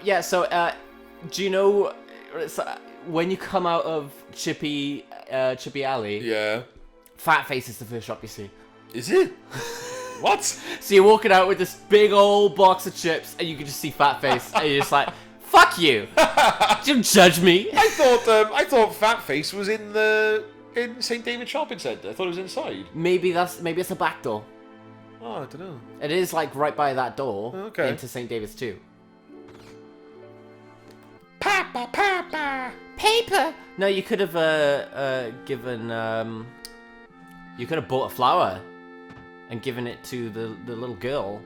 Yeah. So, do you know when you come out of Chippy Alley? Yeah. Fat Face is the first shop you see. Is it? What? So you're walking out with this big old box of chips, and you can just see Fat Face, and you're just like, "Fuck you! Don't judge me." I thought Fat Face was in St. David Shopping Centre. I thought it was inside. Maybe it's a back door. Oh, I don't know. It is like right by that door Okay. into St. David's too. Papa. Paper. No, you could have given you could have bought a flower and given it to the little girl.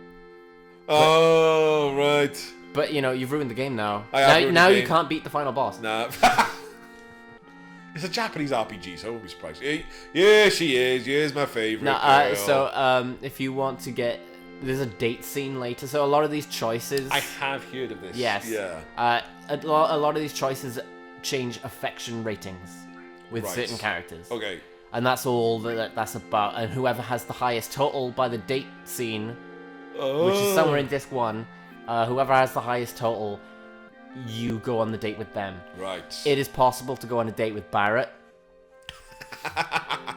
Oh, right. But you know, you've ruined the game now. Now you can't beat the final boss. Nah. It's a Japanese RPG, so I won't be surprised. Yeah, she is. She's my favourite. So if you want to get, there's a date scene later. So a lot of these choices. I have heard of this. Yes. Yeah. A lot of these choices change affection ratings with certain characters. Okay. And that's all that's about. And whoever has the highest total by the date scene, which is somewhere in disc 1, whoever has the highest total, you go on the date with them. Right. It is possible to go on a date with Barrett.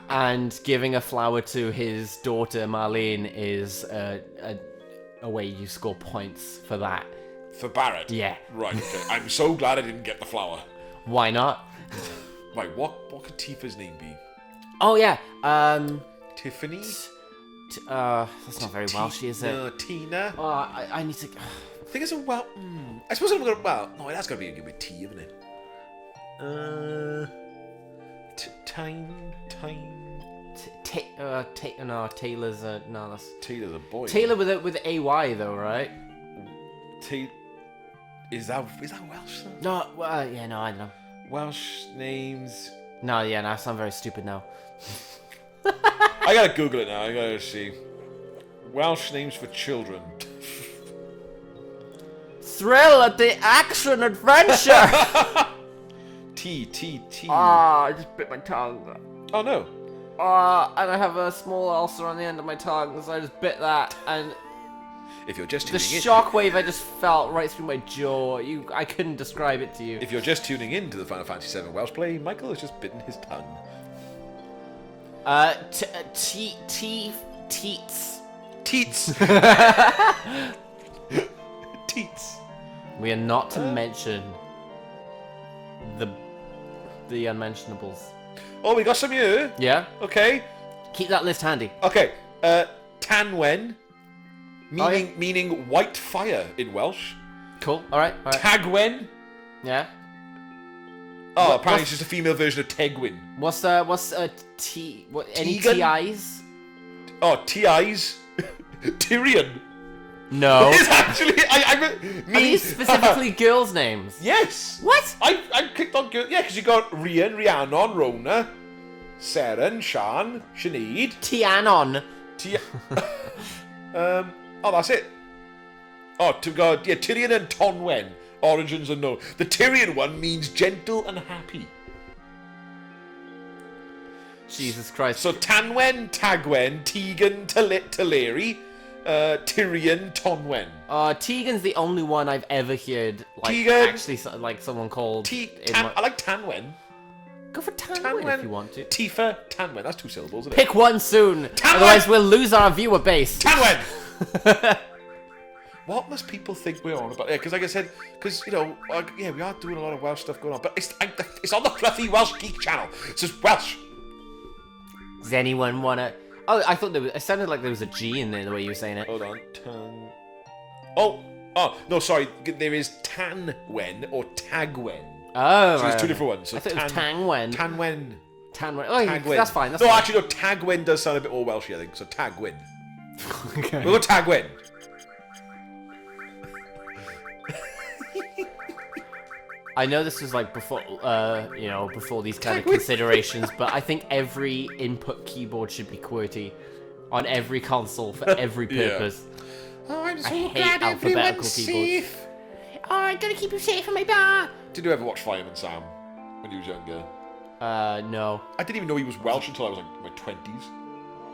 And giving a flower to his daughter Marlene is a way you score points for that. For Barrett? Yeah. Right, okay. I'm so glad I didn't get the flower. Why not? Right, what could Tifa's name be? Oh, yeah. Tiffany? That's not very Welsh, is it? No, Tina? Oh, I need to... I think it's a well. I suppose I'm gonna. Well, no, that's gotta be a with T, isn't it? Time. No, Taylor's no, that's Taylor's a boy. Taylor with AY though, right? Is that Welsh? Though? No, yeah, no, I don't know. Welsh names. No, yeah, no, I sound very stupid now. I gotta Google it now. I gotta see. Welsh names for children. Thrill at the action adventure. T. Ah, I just bit my tongue. Oh no. And I have a small ulcer on the end of my tongue, so I just bit that, and if you're just the tuning in, shockwave I just felt right through my jaw. I couldn't describe it to you. If you're just tuning in to the Final Fantasy VII Welsh play, Michael has just bitten his tongue. Teats. Teats. We are not to mention the unmentionables. Oh, we got some here. Yeah? Okay. Keep that list handy. Okay. Tanwen, meaning white fire in Welsh. Cool. All right. TEGWYN. Yeah. Oh, apparently it's just a female version of TEGWYN. What's T? What? Any Tegan? TIs? Oh, TIs. Tyrion. No. It's actually Are these specifically girls' names? Yes. What? I clicked on girl. Yeah, because you got Rian, Rhiannon, Rona, Seren, Sian, Sinead. Tianon. Oh, that's it. Oh, to God, yeah, Tyrion and Tonwen. Origins unknown. The Tyrion one means gentle and happy. Jesus Christ. So Tanwen, Tagwen, Tegan, Teleri, Tyrion, Tonwen. Tegan's the only one I've ever heard. Like, Tegan. actually, like someone called. I like Tanwen. Go for Tanwen if you want to. Tifa, Tanwen. That's 2 syllables, isn't it? Pick one soon. Tanwen! Otherwise, we'll lose our viewer base. Tanwen! What must people think we're on about? Yeah, because like I said, because, you know, yeah, we are doing a lot of Welsh stuff going on, but it's on the Fluffy Welsh Geek channel. It's just Welsh. Does anyone want to... Oh, I thought it sounded like there was a G in there, the way you were saying it. Hold on. Oh, no, sorry. There is Tanwen or Tagwen. Oh, so there's 2 different ones. So I thought it was Tangwen. Tanwen. Oh, Tagwen. that's fine. No, actually, no, Tagwen does sound a bit more Welshy, I think. So Tagwen. Okay. We'll go Tagwen. I know this was like before, before these kind of considerations, but I think every input keyboard should be QWERTY on every console for every purpose. Yeah. Oh, I'm so hate glad alphabetical everyone's keyboards. safe. Oh, I'm gonna keep you safe from my bar. Did you ever watch Fireman Sam when you was younger? No. I didn't even know he was Welsh until I was like in my 20s.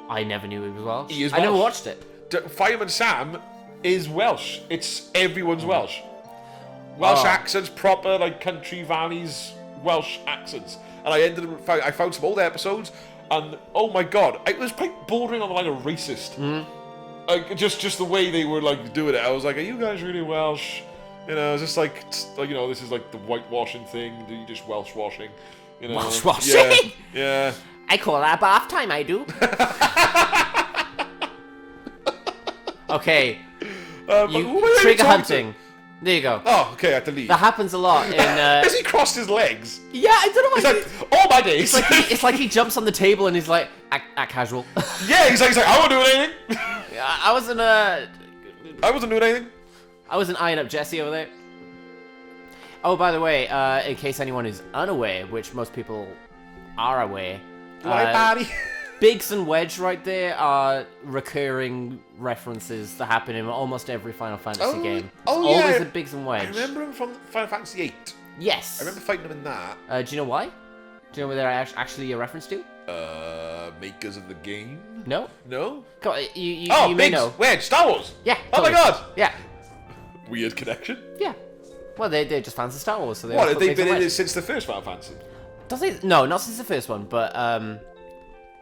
I never knew he was Welsh. He is I never Welsh. watched it. Fireman Sam is Welsh. It's everyone's Welsh. Welsh accents, proper like country valleys Welsh accents. And I found some old episodes, and oh my god, it was quite bordering on the line of racist. Like just the way they were like doing it. I was like, are you guys really Welsh? You know, it's just like you know, this is like the whitewashing thing. You just Welsh washing. You know, Welsh washing. Yeah. I call that bath time. I do. Okay. Trigger hunting. There you go. Oh, okay, I have to leave. That happens a lot in. Has he crossed his legs? Yeah, I don't know why. He's like, all my days. It's like he jumps on the table and he's like, act casual. Yeah, he's like, I won't do anything. I wasn't doing anything. I wasn't eyeing up Jesse over there. Oh, by the way, in case anyone is unaware, which most people are aware, Biggs and Wedge right there are recurring references that happen in almost every Final Fantasy game. Oh, Always yeah. a Biggs and Wedge. I remember him from Final Fantasy VIII. Yes. I remember fighting them in that. Do you know why? Do you know where they're actually a reference to? Makers of the game? No? No? Come on, you may Biggs, know. Wedge, Star Wars! Yeah. Oh my totally. god! Yeah. Weird connection. Yeah. Well, they're just fans of Star Wars, so they. What, have they been in it since the first Final Fantasy? Does it? No, not since the first one, but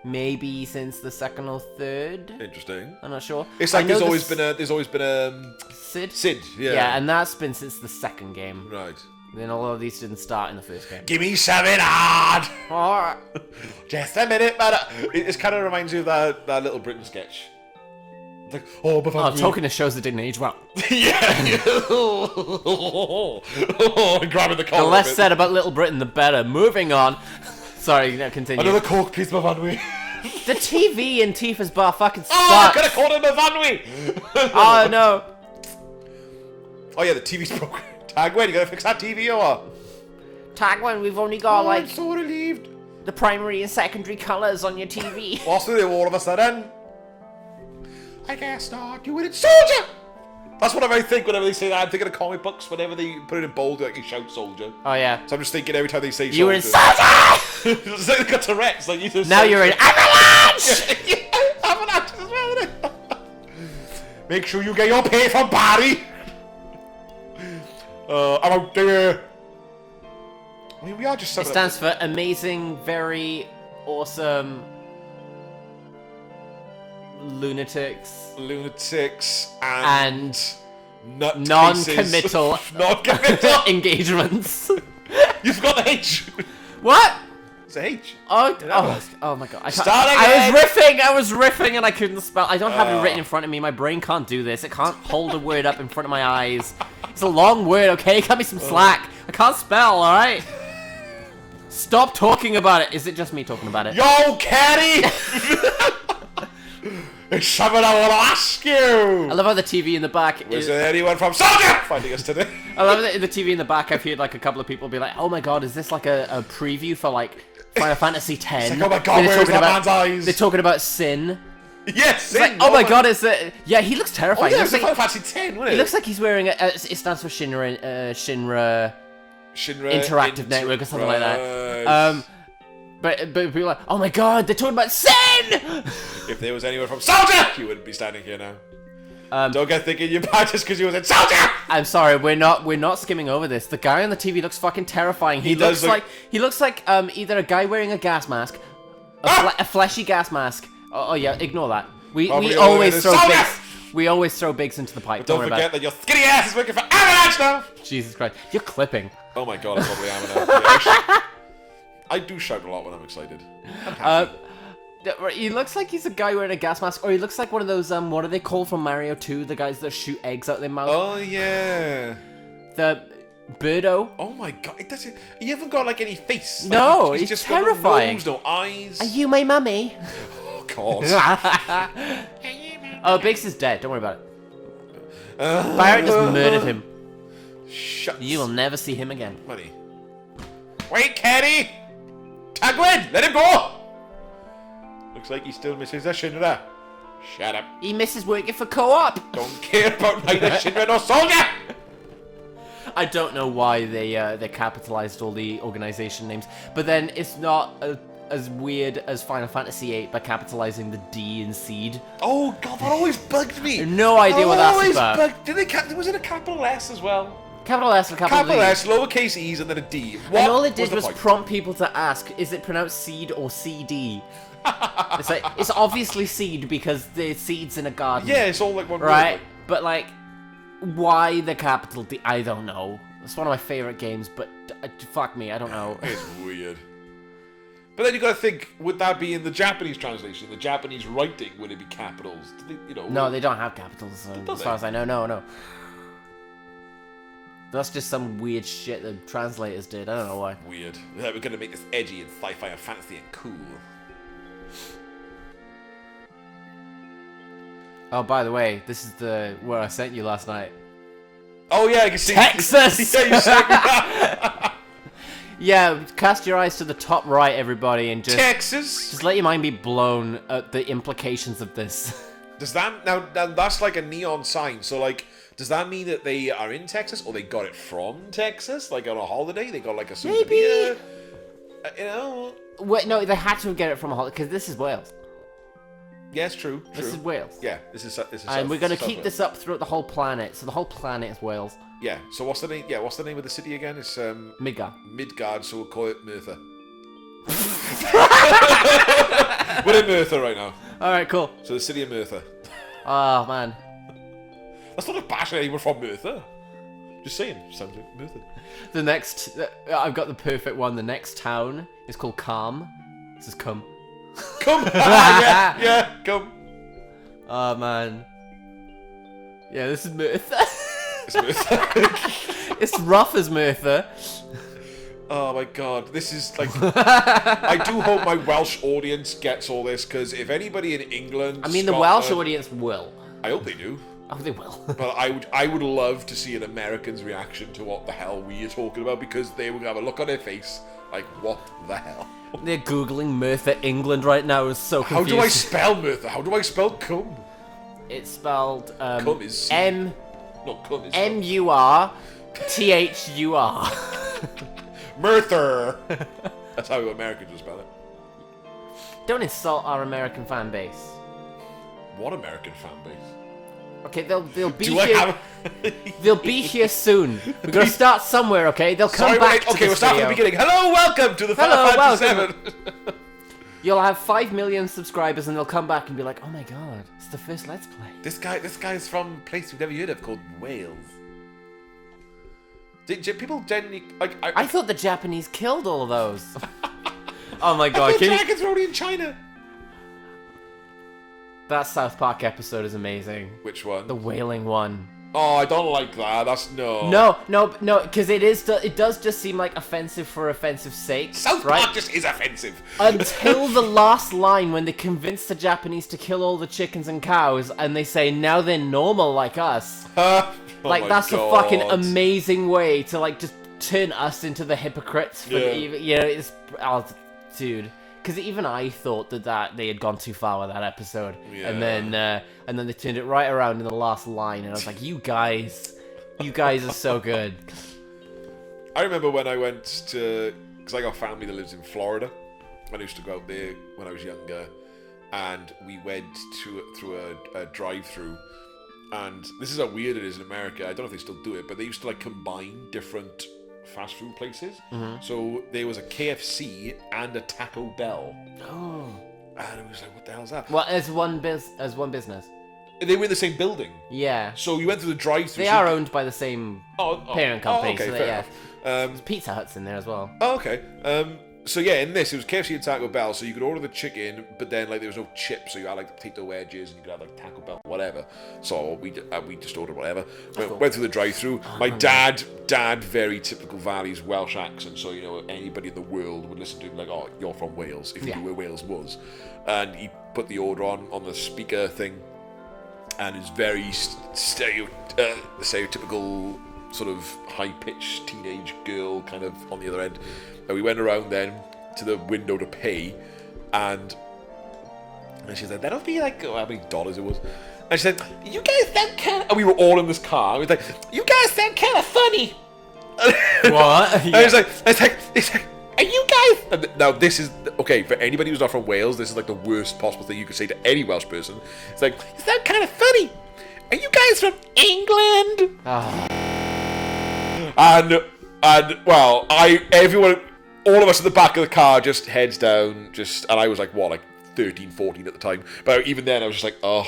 maybe since the second or third. Interesting. I'm not sure. It's like there's always been a Sid. Sid, yeah. Yeah, and that's been since the second game. Right. Then all of these didn't start in the first game. Give me something hard. Alright. Just a minute, man. It kind of reminds you of that Little Britain sketch. It's like, oh, but talking to shows that didn't age well. Yeah. Grabbing the collar. The less said about Little Britain, the better. Moving on. Sorry, continue. Another Coke, please, Mavanwi. The TV in Tifa's bar fucking sucks. Oh, I could have called him Mavanwi. Oh, no. Oh, yeah, the TV's broken. TEGWYN, you gotta fix that TV or what? TEGWYN, we've only got, I'm so relieved. the primary and secondary colours on your TV. What's with it all of a sudden? I guess not. You were in soldier! That's what I think whenever they say that. I'm thinking of comic books. Whenever they put it in bold, like you shout soldier. Oh, yeah. So I'm just thinking every time they say soldier. You were in soldier! It's like they've got Tourette's. Like you just Now you're in avalanche! Yeah, avalanche as well, isn't it? Make sure you get your pay from Barry. I'm out there. I mean, we are just. It stands for amazing, very awesome lunatics and non-committal non-committal engagements. You forgot the H. What? It's a H. Oh my god! I was riffing, and I couldn't spell. I don't have it written in front of me. My brain can't do this. It can't hold a word up in front of my eyes. It's a long word, okay? Cut me some slack. I can't spell, all right? Stop talking about it. Is it just me talking about it? Yo, Caddy! There's something I want to ask you! I love how the TV in the back is there anyone from Soldier finding us today? I love that in the TV in the back I've heard like a couple of people be like, oh my god, is this like a preview for like Final Fantasy X? Like, oh my god, where's that man's eyes? They're talking about Sin. Yes, Sin! Like, oh my god, is it? Yeah, he looks terrifying. Oh yeah, it's like Final Fantasy X, wasn't it? He looks like he's wearing it stands for Shinra Interactive Network or something like that. But people are like, oh my god, they're talking about Sin! If there was anyone from Soldier, you wouldn't be standing here now. Don't get thinking you're bad just because you was in Soldier! I'm sorry, we're not skimming over this. The guy on the TV looks fucking terrifying. He looks like either a guy wearing a gas mask, a fleshy gas mask. Oh yeah, ignore that. We always throw Biggs. We always throw Biggs into the pipe. Don't forget that your skinny ass is working for Avalanche now! Jesus Christ. You're clipping. Oh my god, I probably am now. I do shout a lot when I'm excited. He looks like he's a guy wearing a gas mask, or he looks like one of those, what are they called from Mario 2? The guys that shoot eggs out their mouth. Oh, yeah. The Birdo. Oh my god, he hasn't got like any face. No, like, he's just terrifying. Got no nose, no eyes. Are you my mummy? Oh god. Oh, Biggs is dead, don't worry about it. Barrett just murdered him. Shut. You will never see him again. Money. Wait, Kenny! TEGWYN, let him go! Looks like he still misses the Shinra. Shut up. He misses working for Co-op. Don't care about neither Shinra nor Soldier! I don't know why they capitalized all the organization names, but then it's not as weird as Final Fantasy VIII by capitalizing the D in Seed. Oh god, that always bugged me. No idea what that's about. Was it a capital S as well? Capital S and capital Capital D. S, lowercase e's, and then a D. What And all it did the was point? prompt people to ask, is it pronounced seed or CD? It's like, it's obviously seed because the seed's in a garden. Yeah, it's all like one Right? word. But like, why the capital D? I don't know. It's one of my favorite games, but fuck me, I don't know. It's weird. But then you gotta think, would that be in the Japanese translation? The Japanese writing, would it be capitals? Do they, you know? No, they don't have capitals, Do as they? far as I know. No. That's just some weird shit the translators did. I don't know why. Weird. Yeah, we're gonna make this edgy and sci-fi and fantasy and cool. Oh, by the way, this is the where I sent you last night. Oh yeah, I can see. Texas! Yeah, you sent me that. Yeah, cast your eyes to the top right, everybody, and Texas. just let your mind be blown at the implications of this. Does that now that's like a neon sign? So like, does that mean that they are in Texas or they got it from Texas? Like on a holiday, they got like a souvenir. Maybe. You know. Wait, no, they had to get it from a holiday because this is Wales. Yes, true. This is Wales. Yeah, this is. And we're gonna keep this up throughout the whole planet. So the whole planet is Wales. Yeah. So what's the name? Yeah, what's the name of the city again? It's Midgard. Midgard. So we'll call it Merthyr. We're in Merthyr right now. All right, cool. So the city of Merthyr. Oh man. That's not a bash at anyone from Merthyr. Just saying, sounds like Merthyr. The next, I've got the perfect one. The next town is called Calm. This is Cum. Come. yeah, come. Oh man. Yeah, this is Merthyr. It's Merthyr. It's rough as Merthyr. Oh my god, this is like. I do hope my Welsh audience gets all this, because if anybody in England, I mean, the Scotland, Welsh audience will. I hope they do. Oh, they will. But I would love to see an American's reaction to what the hell we are talking about, because they would have a look on their face like, what the hell? They're googling Merthyr, England right now. It's so confused. How do I spell Merthyr? How do I spell cum? It's spelled Cum is no, cum is M-U-R-T-H-U-R. Merthyr. That's how Americans would spell it. Don't insult our American fan base. What American fan base? Okay, they'll be Do I here. have? They'll be here soon. We're gonna start somewhere, okay? They'll come Sorry, back. wait, okay, to we'll this start from the video. beginning. Hello, welcome to the Hello, Final Fantasy welcome. VII. You'll have 5 million subscribers, and they'll come back and be like, "Oh my god, it's the first Let's Play." This guy's from a place we've never heard of called Wales. Did people genuinely like? I thought the Japanese killed all of those. Oh my I god, thought can you... dragons were only in China. That South Park episode is amazing. Which one? The whaling one. Oh, I don't like that. That's no. No, because it does just seem like offensive for offensive's sake. South right? Park just is offensive. Until the last line when they convince the Japanese to kill all the chickens and cows, and they say now they're normal like us. Oh Like my that's God. a fucking amazing way to like just turn us into the hypocrites. For it's dude. Because even I thought that they had gone too far with that episode, Yeah. and then they turned it right around in the last line, and I was like, you guys are so good. I remember when I went to, because I got family that lives in Florida. I used to go out there when I was younger, and we went through a drive-through. And this is how weird it is in America. I don't know if they still do it, but they used to like combine different fast food places. So there was a KFC and a Taco Bell. Oh. And it was like, what the hell is that? Well, as one business. They were in the same building. Yeah. So you went through the drive-thru. They are owned by the same parent company. okay, so fair yeah. enough. Pizza Hut's in there as well. Oh, okay. So yeah, in this, it was KFC and Taco Bell, so you could order the chicken, but then like there was no chips, so you had like potato wedges, and you could have like Taco Bell, whatever. So we just ordered whatever. Went through the drive-thru. My dad, very typical Valley's Welsh accent, so you know anybody in the world would listen to him like, oh, you're from Wales, if you knew where Wales was. And he put the order on the speaker thing, and it's very stereotypical sort of high-pitched teenage girl kind of on the other end. And we went around then to the window to pay, and she said, that'll be like, how many dollars it was? And she said, you guys sound kind of... And we were all in this car. We were like, you guys sound kind of funny. What? And it's like, are you guys... And now this is... Okay, for anybody who's not from Wales, this is like the worst possible thing you could say to any Welsh person. It's like, you sound kind of funny. Are you guys from England? And well, everyone, all of us in the back of the car, just heads down, and I was like, what, like 13, 14 at the time. But even then, I was just like, oh.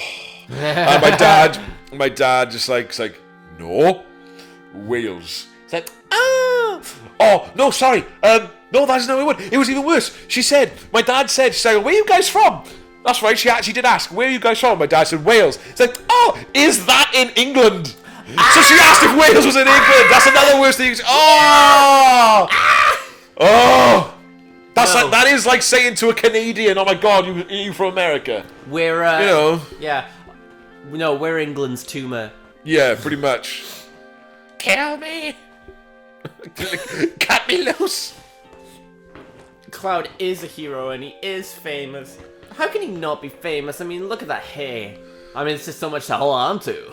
And my dad just like, no, Wales. It's like, oh, no, sorry, no, that's not what it was even worse. My dad said, she's like, where are you guys from? That's right, she actually did ask, where are you guys from? My dad said, Wales. It's like, oh, is that in England? So she asked if Wales was in England. That's another worse thing. Oh! Oh! That is like saying to a Canadian, oh my god, you from America. We're, you know. Yeah. No, we're England's tumor. Yeah, pretty much. Kill me! Cut me loose! Cloud is a hero and he is famous. How can he not be famous? I mean, look at that hair. I mean, it's just so much to hold on to.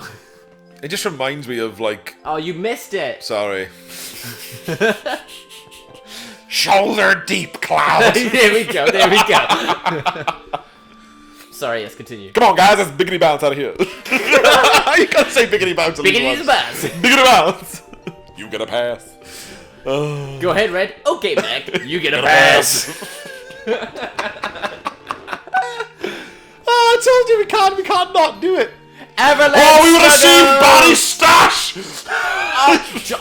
It just reminds me of, like... Oh, you missed it! Sorry. Shoulder deep, Cloud! There we go. Sorry, yes, continue. Come on, guys, let's biggity bounce out of here. You can't say biggity bounce. Biggity the bounce. Biggity bounce. You get a pass. Go ahead, Red. Okay, Mac. You get a pass. I told you we can't not do it. Everland we would have seen Barry's stash.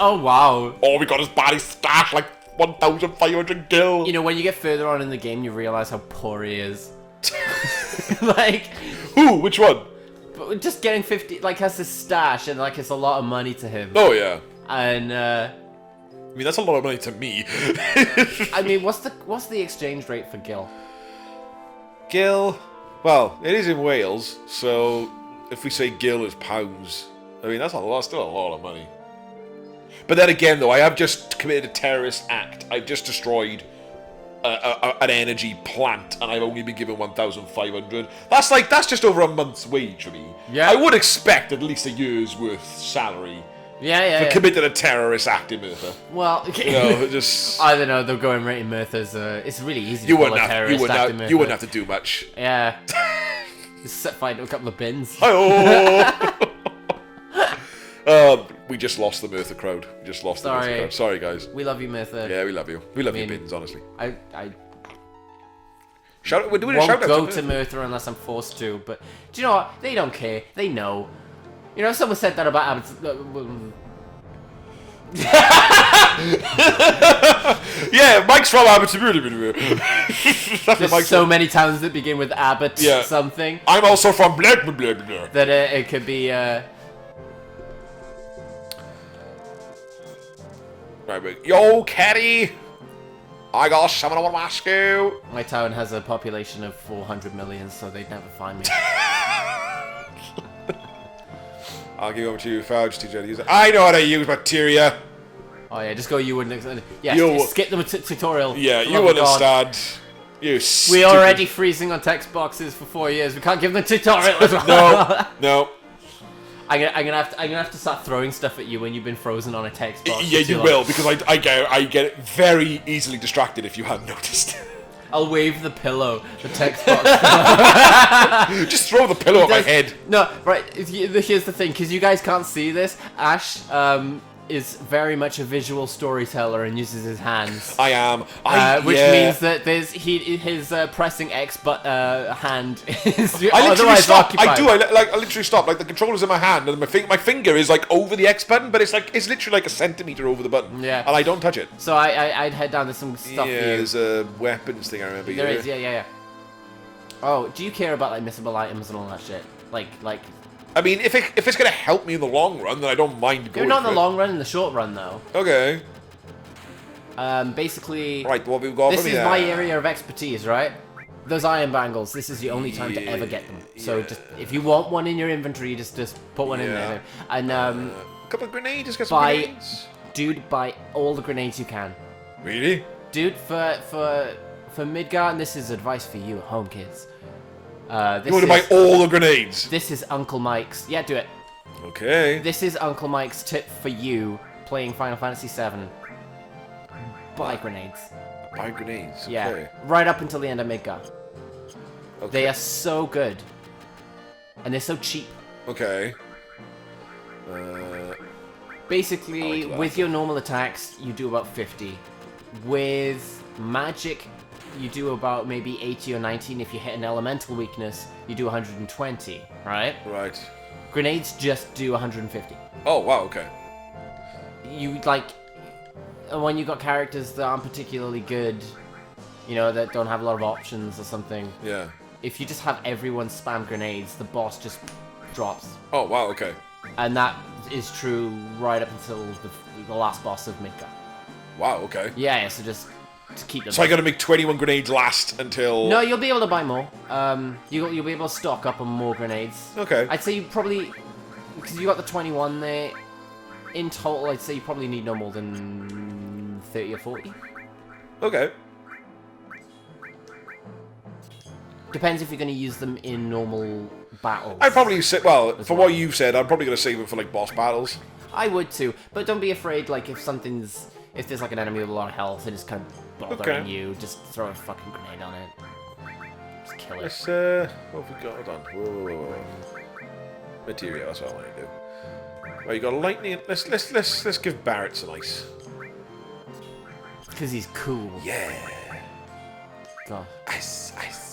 Oh wow. Oh, we got his Barry's stash, like 1,500 gil. You know, when you get further on in the game, you realize how poor he is. Like, who? Which one? But just getting 50, like, has this stash and like it's a lot of money to him. Oh yeah. And I mean, that's a lot of money to me. I mean, what's the exchange rate for gil? Gil, well, it is in Wales, so if we say gil is pounds, I mean that's still a lot of money. But then again, though, I have just committed a terrorist act. I've just destroyed an energy plant, and I've only been given 1,500. That's just over a month's wage for me. Yeah. I would expect at least a year's worth salary. Yeah. For committing a terrorist act in Merthyr. Well, just I don't know. They're going right in Merthyr's. It's really easy to pull a terrorist act in Merthyr. You wouldn't have to do much. Yeah. Just find a couple of bins. We just lost the Merthyr crowd. Sorry, guys. We love you, Merthyr. Yeah, we love you. We love you, bins, honestly. I we're doing won't a shout out go to Merthyr unless I'm forced to, but do you know what? They don't care. They know. You know, someone said that about Abbott's... Yeah, Mike's from Abbott. There's so many towns that begin with Abbott something. I'm also from blah, blah, blah, blah. That it could be... Right, but yo, Caddy! I got something I want to ask you. My town has a population of 400 million, so they'd never find me. I'll give over to you, Fouch, teach you how to use it. I know how to use materia. Oh yeah, just go you wouldn't... Yeah, you skip the tutorial. Yeah, you understand. You We're already freezing on text boxes for 4 years. We can't give them tutorial as well. No. I'm gonna have to start throwing stuff at you when you've been frozen on a text box. Yeah, you will, because I get very easily distracted if you hadn't noticed. I'll wave the pillow, the text box. Just throw the pillow at my head. No, right. Here's the thing, because you guys can't see this. Ash is very much a visual storyteller and uses his hands. I am. Which means that his pressing X hand is I literally stop. occupied. I literally stop. Like the controller's in my hand and my finger is like over the X button, but it's literally like a centimeter over the button. Yeah. And I don't touch it. So I'd head down to some stuff. Yeah, there's a weapons thing I remember. There is. Yeah. Oh, do you care about like missable items and all that shit? Like. I mean, if it's gonna help me in the long run, then I don't mind going. Not in the long run, in the short run, though. Okay. Basically. Right, what we've got. This is my area of expertise, right? Those iron bangles. This is the only time to ever get them. So just if you want one in your inventory, just put one in there. And a couple of grenades. Just get some grenades. Dude, buy all the grenades you can. Really? Dude, for Midgar, and this is advice for you at home, kids. You want to buy all the grenades? This is Uncle Mike's. Yeah, do it. Okay. This is Uncle Mike's tip for you playing Final Fantasy VII. Buy grenades. Buy grenades? Okay. Yeah. Right up until the end of Midgar. Okay. They are so good. And they're so cheap. Okay. Basically, that. with your normal attacks, you do about 50. With magic, you do about maybe 80 or 90. If you hit an elemental weakness, you do 120, right? Right. Grenades just do 150. Oh, wow, okay. You, like, when you got characters that aren't particularly good, you know, that don't have a lot of options or something, Yeah. if you just have everyone spam grenades, the boss just drops. Oh, wow, okay. And that is true right up until the last boss of Midgar. Wow, okay. Yeah, so just to keep them. So I gotta make 21 grenades last until... No, you'll be able to buy more. You'll be able to stock up on more grenades. Okay. I'd say you probably, because you got the 21 there, in total I'd say you probably need no more than 30 or 40. Okay. Depends if you're going to use them in normal battles. I'd probably say, well, from what you've said, I'm probably gonna save it for, like, boss battles. I would too, but don't be afraid, like, if there's like an enemy with a lot of health and it's kind of bothering you, just throw a fucking grenade on it. Just kill it. Let's, what have we got? Hold on. Whoa. Material, that's what I want to do. Right, you got lightning. Let's give Barrett some ice. Because he's cool. Yeah. God. Ice.